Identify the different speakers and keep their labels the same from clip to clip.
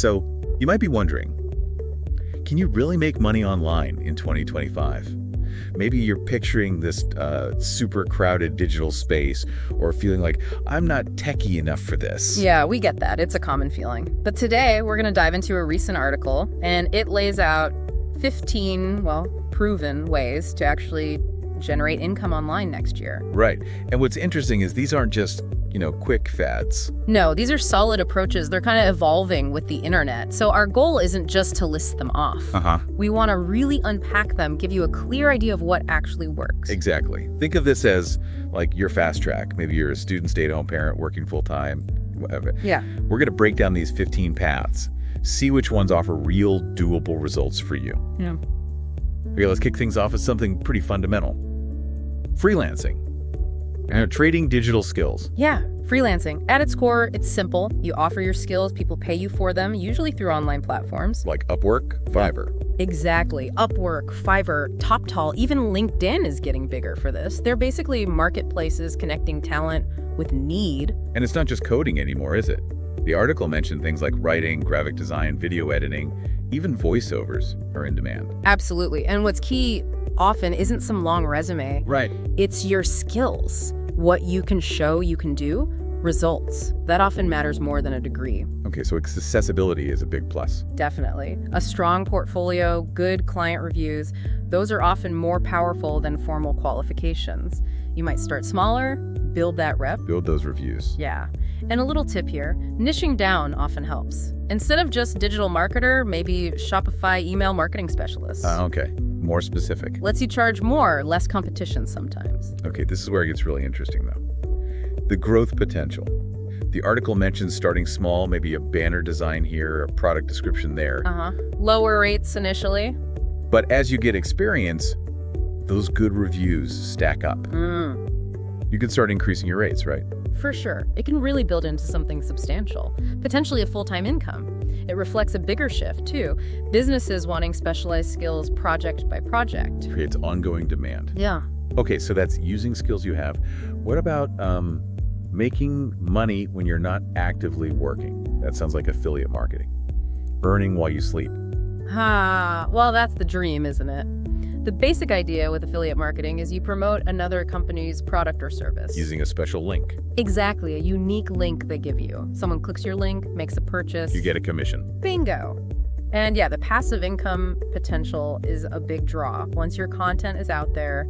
Speaker 1: So you might be wondering, can you really make money online in 2025? Maybe you're picturing this super crowded digital space or feeling like, I'm not techie enough for this.
Speaker 2: Yeah, we get that. It's a common feeling. But today, we're going to dive into a recent article, and it lays out 15, proven ways to actually generate income online next year.
Speaker 1: Right. And what's interesting is these aren't just, quick fads.
Speaker 2: No, these are solid approaches. They're kind of evolving with the internet. So our goal isn't just to list them off. We want to really unpack them, give you a clear idea of what actually works.
Speaker 1: Exactly. Think of this as like your fast track. Maybe you're a student, stay-at-home parent, working full-time, whatever.
Speaker 2: Yeah.
Speaker 1: We're going to break down these 15 paths, see which ones offer real doable results for you.
Speaker 2: Yeah.
Speaker 1: Okay, let's kick things off with something pretty fundamental. Freelancing. Trading digital skills.
Speaker 2: Yeah, freelancing. At its core, it's simple. You offer your skills, people pay you for them, usually through online platforms.
Speaker 1: Like Upwork, Fiverr.
Speaker 2: Exactly. Upwork, Fiverr, TopTal, even LinkedIn is getting bigger for this. They're basically marketplaces connecting talent with need.
Speaker 1: And it's not just coding anymore, is it? The article mentioned things like writing, graphic design, video editing, even voiceovers are in demand.
Speaker 2: Absolutely. And what's key often isn't some long resume.
Speaker 1: Right.
Speaker 2: It's your skills. What you can show you can do, results. That often matters more than a degree.
Speaker 1: Okay, so accessibility is a big plus.
Speaker 2: Definitely. A strong portfolio, good client reviews, those are often more powerful than formal qualifications. You might start smaller, build that rep.
Speaker 1: Build those reviews.
Speaker 2: Yeah. And a little tip here, niching down often helps. Instead of just digital marketer, maybe Shopify email marketing specialist.
Speaker 1: Okay. More specific.
Speaker 2: Lets you charge more, less competition sometimes.
Speaker 1: Okay, this is where it gets really interesting, though. The growth potential. The article mentions starting small, maybe a banner design here, a product description there.
Speaker 2: Lower rates initially.
Speaker 1: But as you get experience, those good reviews stack up. You can start increasing your rates, right?
Speaker 2: For sure. It can really build into something substantial, potentially a full-time income. It reflects a bigger shift, too. Businesses wanting specialized skills project by project.
Speaker 1: Creates ongoing demand.
Speaker 2: Yeah.
Speaker 1: Okay, so that's using skills you have. What about making money when you're not actively working? That sounds like affiliate marketing. Earning while you sleep.
Speaker 2: Well, that's the dream, isn't it? The basic idea with affiliate marketing is you promote another company's product or service.
Speaker 1: Using a special link.
Speaker 2: Exactly, a unique link they give you. Someone clicks your link, makes a purchase.
Speaker 1: You get a commission.
Speaker 2: Bingo. And yeah, the passive income potential is a big draw. Once your content is out there,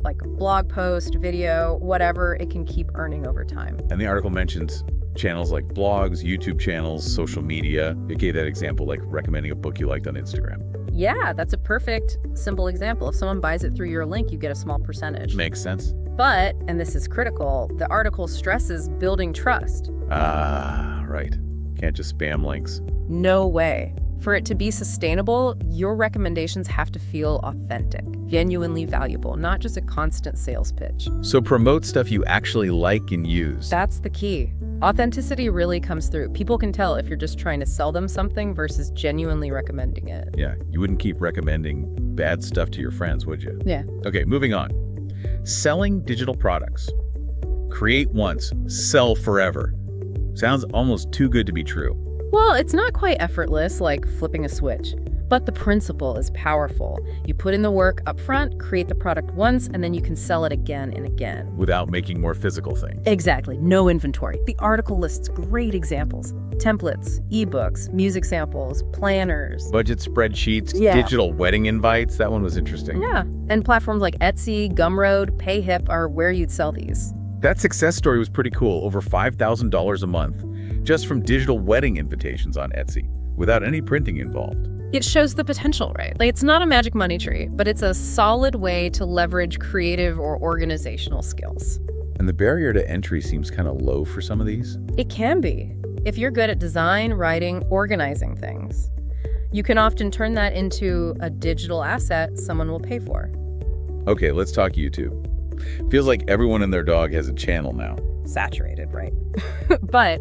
Speaker 2: like a blog post, video, whatever, it can keep earning over time.
Speaker 1: And the article mentions channels like blogs, YouTube channels, social media. It gave that example like recommending a book you liked on Instagram.
Speaker 2: Yeah, that's a perfect, simple example. If someone buys it through your link, you get a small percentage.
Speaker 1: Makes sense.
Speaker 2: But, and this is critical, the article stresses building trust.
Speaker 1: Right. Can't just spam links.
Speaker 2: No way. For it to be sustainable, your recommendations have to feel authentic, genuinely valuable, not just a constant sales pitch.
Speaker 1: So promote stuff you actually like and use.
Speaker 2: That's the key. Authenticity really comes through. People can tell if you're just trying to sell them something versus genuinely recommending it.
Speaker 1: Yeah, you wouldn't keep recommending bad stuff to your friends, would you?
Speaker 2: Yeah.
Speaker 1: Okay, moving on. Selling digital products. Create once, sell forever. Sounds almost too good to be true.
Speaker 2: Well, it's not quite effortless like flipping a switch, but the principle is powerful. You put in the work up front, create the product once, and then you can sell it again and again.
Speaker 1: Without making more physical things.
Speaker 2: Exactly. No inventory. The article lists great examples. Templates, ebooks, music samples, planners.
Speaker 1: Budget spreadsheets,
Speaker 2: Yeah.
Speaker 1: digital wedding invites. That one was interesting.
Speaker 2: Yeah. And platforms like Etsy, Gumroad, PayHip are where you'd sell these.
Speaker 1: That success story was pretty cool. Over $5,000 a month just from digital wedding invitations on Etsy without any printing involved.
Speaker 2: It shows the potential, right? Like, it's not a magic money tree, but it's a solid way to leverage creative or organizational skills.
Speaker 1: And the barrier to entry seems kind of low for some of these.
Speaker 2: It can be. If you're good at design, writing, organizing things, you can often turn that into a digital asset someone will pay for.
Speaker 1: Okay, let's talk YouTube. Feels like everyone and their dog has a channel now.
Speaker 2: Saturated, right? But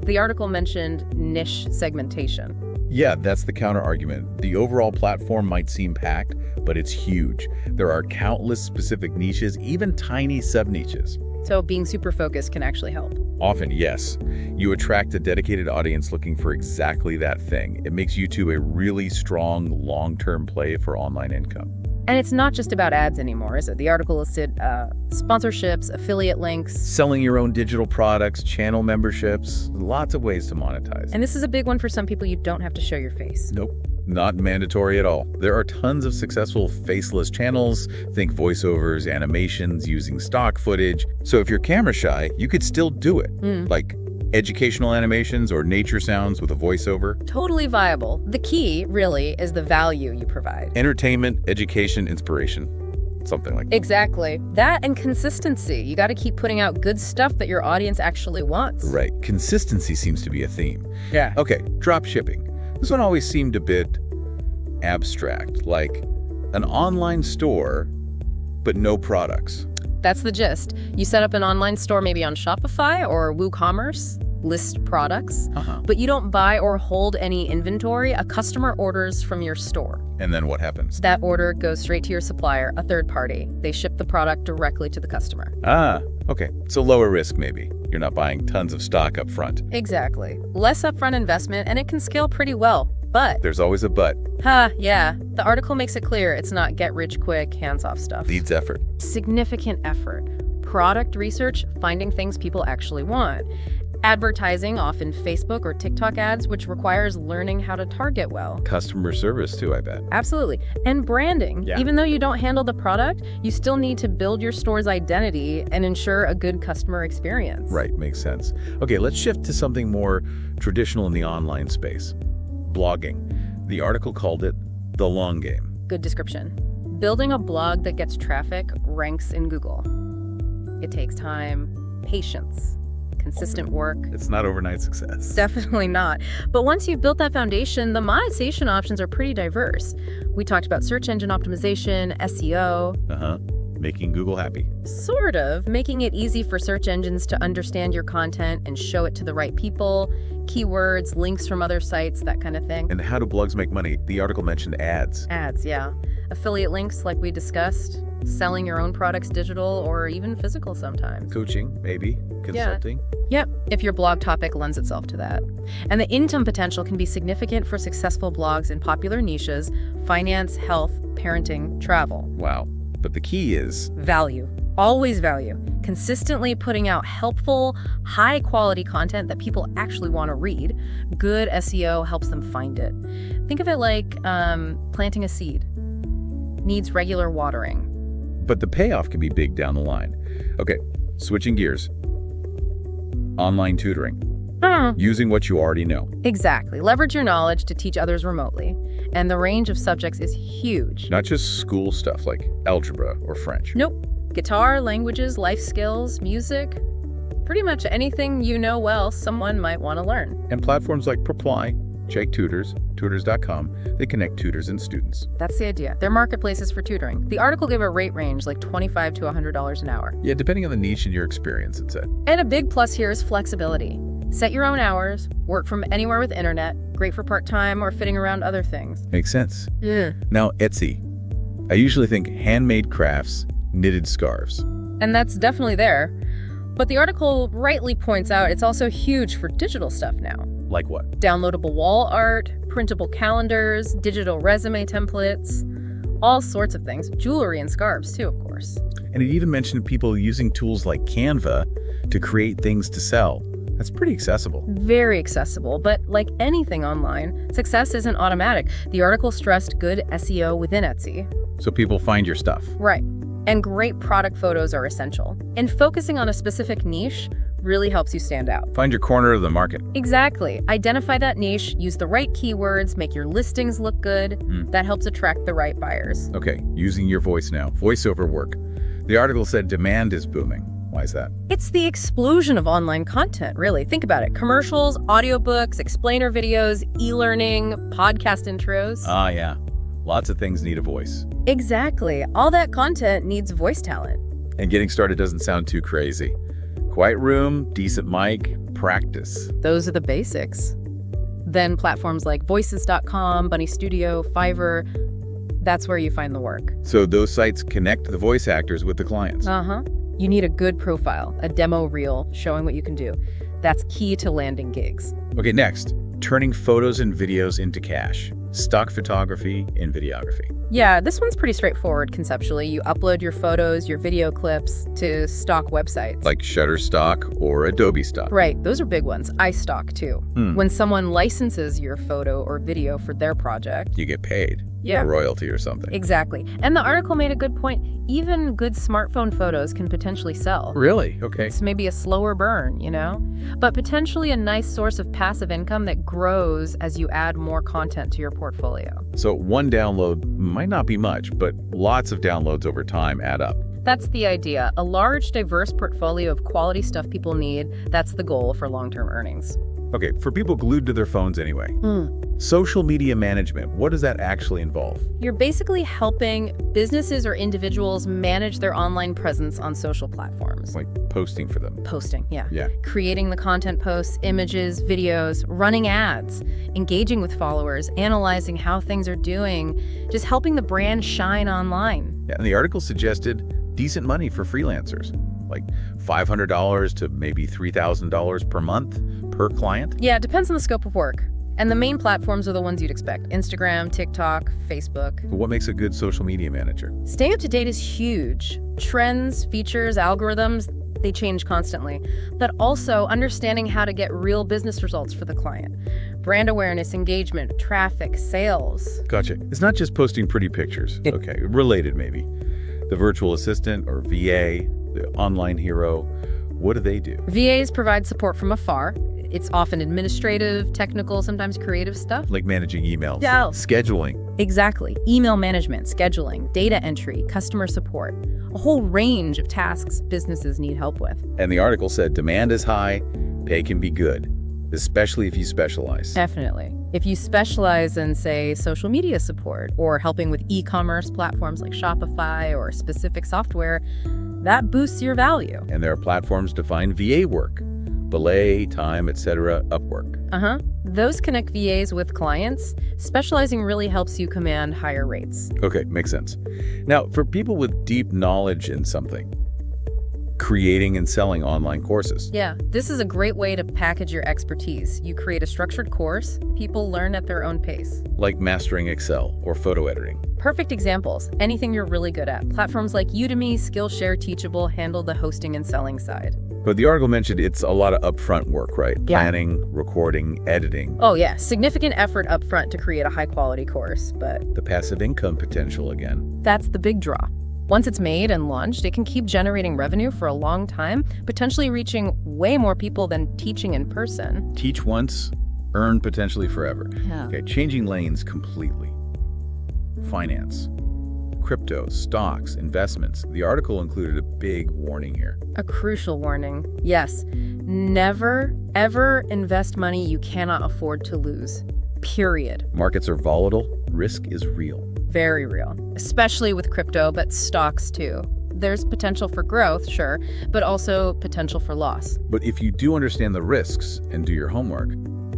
Speaker 2: the article mentioned niche segmentation.
Speaker 1: Yeah, that's the counter argument. The overall platform might seem packed, but it's huge. There are countless specific niches, even tiny sub-niches.
Speaker 2: So being super focused can actually help.
Speaker 1: Often, yes. You attract a dedicated audience looking for exactly that thing. It makes YouTube a really strong long-term play for online income.
Speaker 2: And it's not just about ads anymore, is it? The article listed sponsorships, affiliate links.
Speaker 1: Selling your own digital products, channel memberships, lots of ways to monetize.
Speaker 2: And this is a big one for some people. You don't have to show your face.
Speaker 1: Nope, not mandatory at all. There are tons of successful faceless channels. Think voiceovers, animations, using stock footage. So if you're camera shy, you could still do it. Like educational animations or nature sounds with a voiceover.
Speaker 2: Totally viable. The key, really, is the value you provide.
Speaker 1: Entertainment, education, inspiration. Something like that.
Speaker 2: Exactly. That and consistency. You got to keep putting out good stuff that your audience actually wants.
Speaker 1: Right. Consistency seems to be a theme.
Speaker 2: Yeah.
Speaker 1: Okay, drop shipping. This one always seemed a bit abstract, like an online store, but no products.
Speaker 2: That's the gist. You set up an online store maybe on Shopify or WooCommerce, list products, but you don't buy or hold any inventory. A customer orders from your store.
Speaker 1: And then what happens?
Speaker 2: That order goes straight to your supplier, a third party. They ship the product directly to the customer.
Speaker 1: Ah, okay. So lower risk, maybe. You're not buying tons of stock up front.
Speaker 2: Exactly. Less upfront investment, and it can scale pretty well. But
Speaker 1: There's always a but.
Speaker 2: Yeah. The article makes it clear it's not get-rich-quick, hands-off stuff.
Speaker 1: Needs effort.
Speaker 2: Significant effort. Product research, finding things people actually want. Advertising, often Facebook or TikTok ads, which requires learning how to target well.
Speaker 1: Customer service, too, I bet.
Speaker 2: Absolutely. And branding.
Speaker 1: Yeah.
Speaker 2: Even though you don't handle the product, you still need to build your store's identity and ensure a good customer experience.
Speaker 1: Right, makes sense. Okay, let's shift to something more traditional in the online space. Blogging. The article called it the long game.
Speaker 2: Good description. Building a blog that gets traffic ranks in Google. It takes time, patience, consistent work.
Speaker 1: It's not overnight success.
Speaker 2: Definitely not. But once you've built that foundation, the monetization options are pretty diverse. We talked about search engine optimization, SEO.
Speaker 1: Making Google happy.
Speaker 2: Sort of. Making it easy for search engines to understand your content and show it to the right people. Keywords, links from other sites, that kind of thing.
Speaker 1: And how do blogs make money? The article mentioned ads.
Speaker 2: Ads, yeah. Affiliate links, like we discussed. Selling your own products digital or even physical sometimes.
Speaker 1: Coaching, maybe. Consulting.
Speaker 2: Yep, if your blog topic lends itself to that. And the income potential can be significant for successful blogs in popular niches: finance, health, parenting, travel.
Speaker 1: Wow. But the key is
Speaker 2: Value. Always value. Consistently putting out helpful, high-quality content that people actually want to read. Good SEO helps them find it. Think of it like planting a seed. Needs regular watering.
Speaker 1: But the payoff can be big down the line. Okay, switching gears. Online tutoring. Using what you already know.
Speaker 2: Exactly. Leverage your knowledge to teach others remotely. And the range of subjects is huge.
Speaker 1: Not just school stuff like algebra or French.
Speaker 2: Nope. Guitar, languages, life skills, music. Pretty much anything you know well, someone might want to learn.
Speaker 1: And platforms like Proply, Check Tutors, tutors.com, they connect tutors and students.
Speaker 2: That's the idea. They're marketplaces for tutoring. The article gave a rate range like $25 to $100 an hour.
Speaker 1: Yeah, depending on the niche and your experience, it said.
Speaker 2: And a big plus here is flexibility. Set your own hours, work from anywhere with internet, great for part-time or fitting around other things.
Speaker 1: Makes sense.
Speaker 2: Yeah.
Speaker 1: Now, Etsy. I usually think handmade crafts, knitted scarves.
Speaker 2: And that's definitely there. But the article rightly points out it's also huge for digital stuff now.
Speaker 1: Like what?
Speaker 2: Downloadable wall art, printable calendars, digital resume templates, all sorts of things. Jewelry and scarves too, of course.
Speaker 1: And it even mentioned people using tools like Canva to create things to sell. That's pretty accessible.
Speaker 2: Very accessible, but like anything online, success isn't automatic. The article stressed good SEO within Etsy.
Speaker 1: So people find your stuff.
Speaker 2: Right. And great product photos are essential. And focusing on a specific niche really helps you stand out.
Speaker 1: Find your corner of the market.
Speaker 2: Exactly. Identify that niche, use the right keywords, make your listings look good. That helps attract the right buyers.
Speaker 1: Okay, using your voice now. Voiceover work. The article said demand is booming. Why is that?
Speaker 2: It's the explosion of online content, really. Think about it. Commercials, audiobooks, explainer videos, e-learning, podcast intros.
Speaker 1: Ah, yeah. Lots of things need a voice.
Speaker 2: Exactly. All that content needs voice talent.
Speaker 1: And getting started doesn't sound too crazy. Quiet room, decent mic, practice.
Speaker 2: Those are the basics. Then platforms like voices.com, Bunny Studio, Fiverr, that's where you find the work.
Speaker 1: So those sites connect the voice actors with the clients.
Speaker 2: You need a good profile, a demo reel showing what you can do. That's key to landing gigs.
Speaker 1: Okay, next, turning photos and videos into cash. Stock photography and videography.
Speaker 2: Yeah, this one's pretty straightforward conceptually. You upload your photos, your video clips to stock websites.
Speaker 1: Like Shutterstock or Adobe Stock.
Speaker 2: Right, those are big ones. iStock too. When someone licenses your photo or video for their project,
Speaker 1: You get paid.
Speaker 2: Yeah.
Speaker 1: A royalty or something.
Speaker 2: Exactly. And the article made a good point. Even good smartphone photos can potentially sell.
Speaker 1: Really? Okay.
Speaker 2: It's maybe a slower burn, but potentially a nice source of passive income that grows as you add more content to your portfolio.
Speaker 1: So one download might not be much, but lots of downloads over time add up.
Speaker 2: That's the idea. A large, diverse portfolio of quality stuff people need. That's the goal for long-term earnings.
Speaker 1: Okay, for people glued to their phones anyway. Social media management, what does that actually involve?
Speaker 2: You're basically helping businesses or individuals manage their online presence on social platforms.
Speaker 1: Like posting for them.
Speaker 2: Posting, yeah.
Speaker 1: Yeah.
Speaker 2: Creating the content posts, images, videos, running ads, engaging with followers, analyzing how things are doing, just helping the brand shine online.
Speaker 1: Yeah, and the article suggested decent money for freelancers, like $500 to maybe $3,000 per month per client.
Speaker 2: Yeah, it depends on the scope of work. And the main platforms are the ones you'd expect: Instagram, TikTok, Facebook.
Speaker 1: But what makes a good social media manager?
Speaker 2: Staying up to date is huge. Trends, features, algorithms, they change constantly. But also understanding how to get real business results for the client. Brand awareness, engagement, traffic, sales.
Speaker 1: Gotcha. It's not just posting pretty pictures. Okay, related maybe. The virtual assistant or VA, the online hero, what do they do?
Speaker 2: VAs provide support from afar. It's often administrative, technical, sometimes creative stuff.
Speaker 1: Like managing emails,
Speaker 2: Yeah.
Speaker 1: scheduling.
Speaker 2: Exactly. Email management, scheduling, data entry, customer support. A whole range of tasks businesses need help with.
Speaker 1: And the article said demand is high, pay can be good, especially if you specialize.
Speaker 2: Definitely. If you specialize in, say, social media support or helping with e-commerce platforms like Shopify or specific software, that boosts your value.
Speaker 1: And there are platforms to find VA work. Belay, Time, etc., Upwork.
Speaker 2: Those connect VAs with clients. Specializing really helps you command higher rates.
Speaker 1: Okay, makes sense. Now, for people with deep knowledge in something, creating and selling online courses.
Speaker 2: Yeah, this is a great way to package your expertise. You create a structured course. People learn at their own pace.
Speaker 1: Like mastering Excel or photo editing.
Speaker 2: Perfect examples. Anything you're really good at. Platforms like Udemy, Skillshare, Teachable handle the hosting and selling side.
Speaker 1: But the article mentioned it's a lot of upfront work, right?
Speaker 2: Yeah.
Speaker 1: Planning, recording, editing.
Speaker 2: Oh yeah, significant effort up front to create a high-quality course, but
Speaker 1: The passive income potential again.
Speaker 2: that's the big draw. Once it's made and launched, it can keep generating revenue for a long time, potentially reaching way more people than teaching in person.
Speaker 1: Teach once, earn potentially forever.
Speaker 2: Yeah.
Speaker 1: Okay, changing lanes completely. Finance, crypto, stocks, investments. The article included a big warning here.
Speaker 2: A crucial warning. Yes, never, ever invest money you cannot afford to lose. Period.
Speaker 1: Markets are volatile, risk is real.
Speaker 2: Very real, especially with crypto, but stocks too. There's potential for growth, sure, but also potential for loss.
Speaker 1: But if you do understand the risks and do your homework,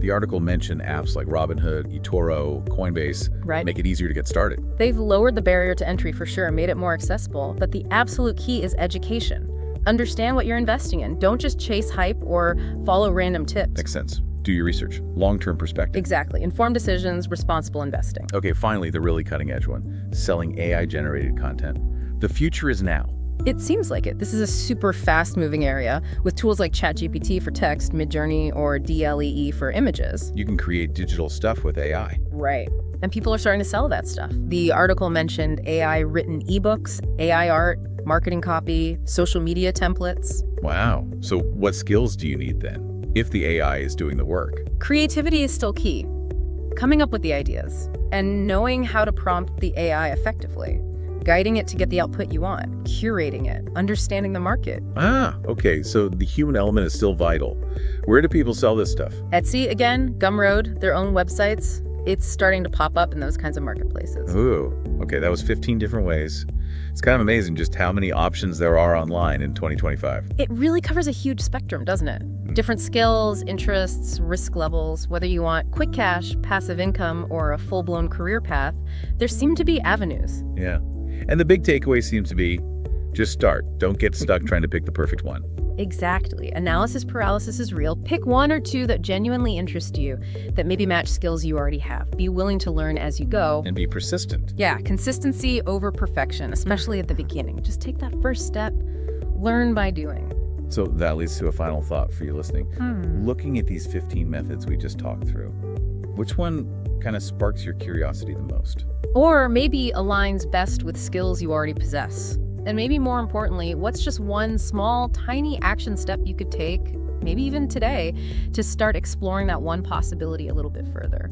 Speaker 1: the article mentioned apps like Robinhood, eToro, Coinbase,
Speaker 2: Right.
Speaker 1: make it easier to get started.
Speaker 2: They've lowered the barrier to entry for sure, made it more accessible, but the absolute key is education. Understand what you're investing in. Don't just chase hype or follow random tips.
Speaker 1: Makes sense. Do your research. Long-term perspective.
Speaker 2: Exactly. Informed decisions, responsible investing.
Speaker 1: Okay, finally, the really cutting-edge one. Selling AI-generated content. The future is now.
Speaker 2: It seems like it. This is a super fast-moving area with tools like ChatGPT for text, Midjourney, or DLEE for images.
Speaker 1: You can create digital stuff with AI.
Speaker 2: Right. And people are starting to sell that stuff. The article mentioned AI-written ebooks, AI art, marketing copy, social media templates.
Speaker 1: Wow. So what skills do you need then, if the AI is doing the work?
Speaker 2: Creativity is still key. Coming up with the ideas and knowing how to prompt the AI effectively. Guiding it to get the output you want, curating it, understanding the market.
Speaker 1: Ah, okay, so the human element is still vital. Where do people sell this stuff?
Speaker 2: Etsy, again, Gumroad, their own websites. It's starting to pop up in those kinds of marketplaces.
Speaker 1: Ooh, okay, that was 15 different ways. It's kind of amazing just how many options there are online in 2025.
Speaker 2: It really covers a huge spectrum, doesn't it? Different skills, interests, risk levels, whether you want quick cash, passive income, or a full-blown career path, there seem to be avenues.
Speaker 1: Yeah. And the big takeaway seems to be Just start. Don't get stuck trying to pick the perfect one.
Speaker 2: Exactly. Analysis paralysis is real. Pick one or two that genuinely interest you, that maybe match skills you already have. Be willing to learn as you go.
Speaker 1: And be persistent.
Speaker 2: Yeah, consistency over perfection, especially at the beginning. Just take that first step. Learn by doing.
Speaker 1: So that leads to a final thought for you listening. Looking at these 15 methods we just talked through, which one kind of sparks your curiosity the most?
Speaker 2: Or maybe aligns best with skills you already possess. And maybe more importantly, what's just one small, tiny action step you could take, maybe even today, to start exploring that one possibility a little bit further?